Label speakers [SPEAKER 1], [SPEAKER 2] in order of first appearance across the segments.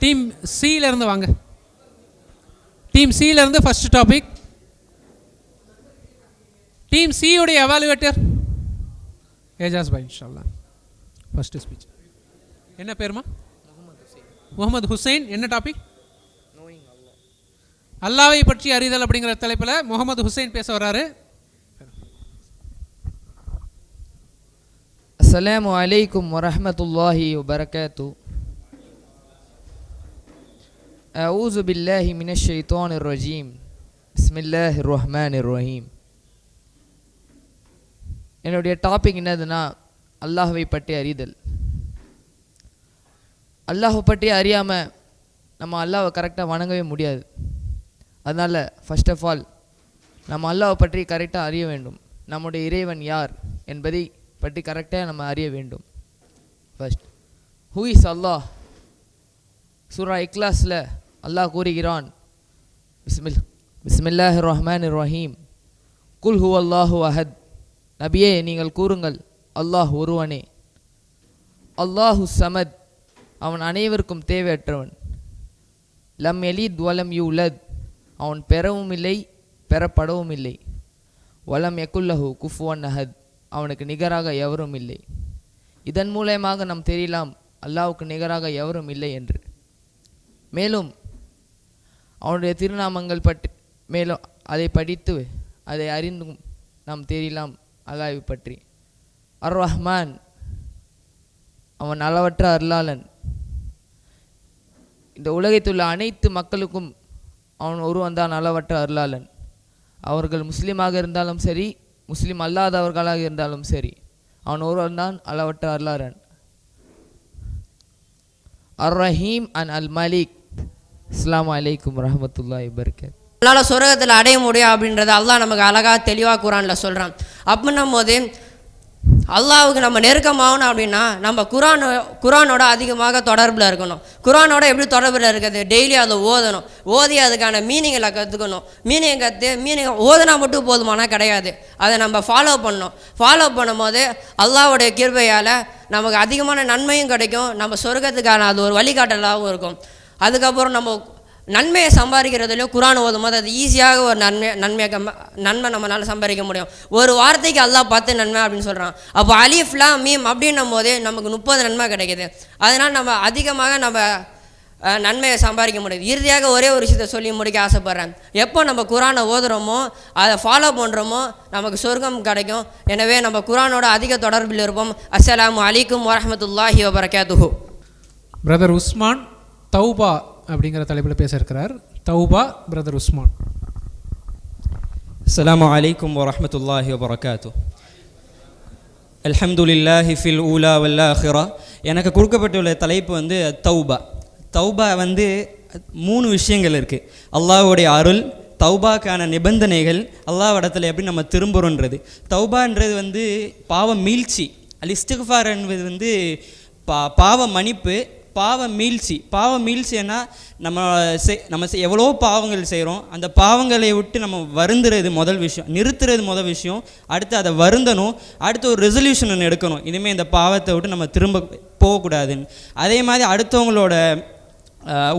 [SPEAKER 1] Team சியிலேருந்து வாங்க. Team சியிலேருந்து ஃபர்ஸ்ட் டாபிக். டீம் சியோடைய எவாலுவேட்டர் ஏஜாஸ் பாய் இன்ஷால்லா. ஃபர்ஸ்ட் ஸ்பீச் என்ன பேருமா? முகமது ஹுசைன். என்ன டாபிக்? அல்லாவை பற்றி அறிதல் அப்படிங்கிற தலைப்பில் முகமது ஹுசைன் பேச வர்றாரு.
[SPEAKER 2] அஸ்ஸலாமு அலைக்கும் வரஹ்மத்துல்லாஹி வபரகாத்துஹு. அஊது பில்லாஹி மினஷ் ஷைத்தானிர் ரஜீம். பிஸ்மில்லாஹிர் ரஹ்மானிர் ரஹீம். என்னுடைய டாபிக் என்னதுன்னா அல்லாஹ்வை பற்றி அறிதல். அல்லாஹை பற்றி அறியாமல் நம்ம அல்லாஹ்வை கரெக்டாக வணங்கவே முடியாது. அதனால் ஃபர்ஸ்ட் ஆஃப் ஆல் நம்ம அல்லாஹ்வை பற்றி கரெக்டாக அறிய வேண்டும். நம்முடைய இறைவன் யார் என்பதை பற்றி கரெக்டாக நம்ம அறிய வேண்டும். ஃபர்ஸ்ட், ஹூ இஸ் அல்லாஹ்? சூரா இக்லாஸில் அல்லாஹ் கூறுகிறான், பிஸ்மில்லாஹிர் ரஹ்மானிர் ரஹீம். குல் ஹு அல்லாஹு அஹத். நபியே நீங்கள் கூறுங்கள், அல்லாஹ் ஒருவனே. அல்லாஹு சமத், அவன் அனைவருக்கும் தேவையற்றவன். லம் யலித் வலம் யூலத், அவன் பெறவும் இல்லை பெறப்படவும் இல்லை. வலம் யகுல்லஹு குஃபுவன் அஹத், அவனுக்கு நிகராக எவரும் இல்லை. இதன் மூலமாக நாம் தெரியலாம் அல்லாஹ்வுக்கு நிகராக எவரும் இல்லை என்று. மேலும் அவனுடைய திருநாமங்கள் பற்றி மேலும் அதை படித்து அதை அறிந்தும் நாம் தெரியலாம் அல்லாஹ்வை பற்றி. அர் ரஹ்மான், அவன் அளவற்ற அருளாளன். இந்த உலகத்தில் உள்ள அனைத்து மக்களுக்கும் அவன் ஒருவன் தான் அளவற்ற அருளாளன். அவர்கள் முஸ்லீமாக இருந்தாலும் சரி, முஸ்லீம் அல்லாதவர்களாக இருந்தாலும் சரி, அவன் ஒருவன் தான் அளவற்ற அருளாளன். அர் ரஹீம் அன் அல் மலிக். அஸ்ஸலாமு அலைக்கும் வரஹ்மத்துல்லாஹி வபரகாத்துஹு.
[SPEAKER 3] அதனால் சொர்க்கத்தில் அடைய முடியும் அப்படின்றத அல்லாஹ் நமக்கு அழகாக தெளிவாக குரானில் சொல்கிறான். அப்படின்னும் போது அல்லாஹ்வுக்கு நம்ம நெருக்கமாகணும் அப்படின்னா நம்ம குரானோட அதிகமாக தொடர்பில் இருக்கணும். குரானோட எப்படி தொடர்பில் இருக்குது? டெய்லி அதை ஓதணும். ஓதி அதுக்கான மீனிங்களை கற்றுக்கணும். மீனிங் ஓதுனா மட்டும் போதுமானா கிடையாது, அதை நம்ம ஃபாலோ பண்ணணும். ஃபாலோ பண்ணும்போது அல்லாஹ்வுடைய கிருபையால் நமக்கு அதிகமான நன்மையும் கிடைக்கும். நம்ம சொர்க்கத்துக்கான அது ஒரு வழிகாட்டலாகவும் இருக்கும். அதுக்கப்புறம் நம்ம நன்மையை சம்பாதிக்கிறதுலையும் குரான் ஓதும் போது அது ஈஸியாக ஒரு நன்மை நம்மளால் சம்பாதிக்க முடியும். ஒரு வார்த்தைக்கு அல்லாஹ் 10 நன்மை அப்படின்னு சொல்கிறான். அப்போ அலிஃப் லாம் மீம் அப்படின்னும் போது நமக்கு 30 நன்மை கிடைக்கிது. அதனால் நம்ம அதிகமாக நம்ம நன்மையை சம்பாதிக்க முடியுது. இறுதியாக ஒரே ஒரு விஷயத்தை சொல்லி முடிக்க ஆசைப்பட்றேன். எப்போ நம்ம குரானை ஓதுறோமோ அதை ஃபாலோ பண்ணுறோமோ நமக்கு சொர்க்கம் கிடைக்கும். எனவே நம்ம குரானோட அதிக தொடர்பில் இருப்போம். அஸ்ஸலாமு அலைக்கும் வரஹ்மத்துல்லாஹி வபரகாத்துஹு.
[SPEAKER 1] பிரதர் உஸ்மான் தௌபா அப்படிங்கிற தலைப்பில் பேச இருக்கிறார். தௌபா பிரதர் உஸ்மான்.
[SPEAKER 4] அஸ்ஸலாமு அலைக்கும் வரஹ்மத்துல்லாஹி வபரகாத்துஹு. அல்ஹம்துலில்லாஹி ஃபில் ஊலா வல் ஆஹிரா. எனக்கு கொடுக்கப்பட்டுள்ள தலைப்பு வந்து தௌபா. தௌபா வந்து 3 விஷயங்கள் இருக்குது. அல்லாஹ்வுடைய அருள், தௌபாக்கான நிபந்தனைகள், அல்லாஹ் இடத்துல எப்படி நம்ம திரும்புகிறோன்றது. தௌபான்றது வந்து பாவ மீழ்ச்சி. அல் இஸ்திக்ஃபார் என்பது வந்து பாவ மன்னிப்பு, பாவ மீழ்ச்சின்னா நம்ம எவ்வளோ பாவங்கள் செய்கிறோம், அந்த பாவங்களை விட்டு நம்ம வருந்துறது முதல் விஷயம், நிறுத்துறது முதல் விஷயம். அடுத்து அதை வருந்தணும். அடுத்து ஒரு ரெசல்யூஷன் ஒன்று எடுக்கணும், இனிமேல் இந்த பாவத்தை விட்டு நம்ம திரும்ப போகக்கூடாதுன்னு. அதே மாதிரி அடுத்தவங்களோட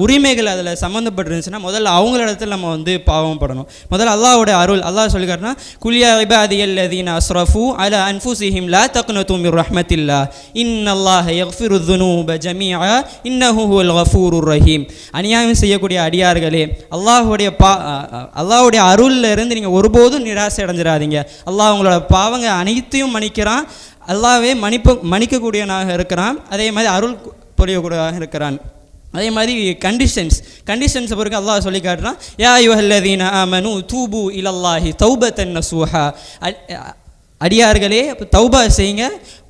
[SPEAKER 4] உரிமைகள் அதில் சம்மந்தப்பட்டிருந்துச்சுன்னா முதல்ல அவங்கள இடத்துல நம்ம வந்து பாவம் படணும். முதல்ல அல்லாஹ்வோட அருள். அல்லாஹ் சொல்லிக்காருன்னா, குல்யா இபாதியல்லதீன அஸ்ரஃபு அலா அன்ஃபுஸிஹிம் லா தக்னது மிர் ரஹ்மத்தில்லாஹ் இன்னல்லாஹ யக்ஃபிரு ذுனூப ஜமீஆ இன்னஹு ஹுவல் கஃபூருர் ரஹீம். அநியாயம் செய்யக்கூடிய அடியார்களே, அல்லாஹ்வுடைய அருளில் இருந்து நீங்கள் ஒருபோதும் நிராசை அடைஞ்சிடாதீங்க. அல்லாஹ் உங்களோட பாவங்க அனைத்தையும் மன்னிக்கிறான். அல்லாஹ்வே மன்னிக்கக்கூடியவனாக இருக்கிறான். அதே மாதிரி அருள் பொழியக்கூடியவனாக இருக்கிறான். அதே மாதிரி கண்டிஷன்ஸை பிறகு அல்லாஹ் சொல்லி காட்டுறான், யா அய்யுஹல்லதீன ஆமனு தூபு இலல்லாஹி தௌபத்தன் நஸூஹா. அடியார்களே தௌபா செய்யுங்க,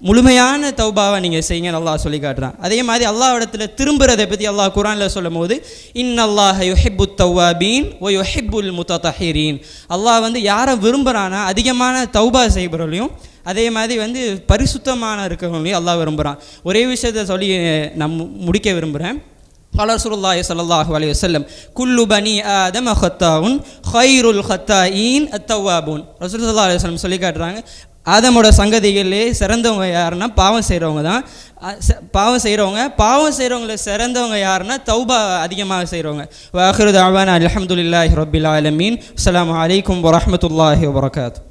[SPEAKER 4] முழுமையான தௌபாவை நீங்கள் செய்யுங்கன்னு அல்லாஹ் சொல்லி காட்டுறான். அதே மாதிரி அல்லாஹ் இடத்துல திரும்புறதை பற்றி அல்லாஹ் குரானில் சொல்லும் போது, இன்னல்லாஹ யுஹிப்புத் தவ்வாபீன் வ யுஹிப்புல் முத்தஹிரீன். அல்லாஹ் வந்து யாரை விரும்புகிறான்னா அதிகமான தௌபா செய்கிறவர்களையும் அதே மாதிரி வந்து பரிசுத்தமான இருக்கிறவங்களையும் அல்லாஹ் விரும்புகிறான். ஒரே விஷயத்தை சொல்லி நான் முடிக்க விரும்புகிறேன். ரசூலுல்லாஹி ஸல்லல்லாஹு அலைஹி வஸல்லம் குல்லு பனி ஆதம ஹத்தாஉன் கைருல் ஹத்தாயின் அத்தவாபூன். ரசூலுல்லாஹி ஸல்லல்லாஹு அலைஹி வஸல்லம் சொல்லி காட்டுறாங்க, ஆதமோட சங்கதிகளே சிறந்தவங்க யாருன்னா பாவம் செய்கிறவங்க தான். பாவம் செய்கிறவங்கள சிறந்தவங்க யாருன்னா தௌபா அதிகமாக செய்கிறவங்க. வாஹிரு தஅவானா அல்ஹம்துலில்லாஹி ரப்பில் ஆலமீன். அஸ்ஸலாமு அலைக்கும் வரஹ்மத்துல்லாஹி வபரகாத்துஹு.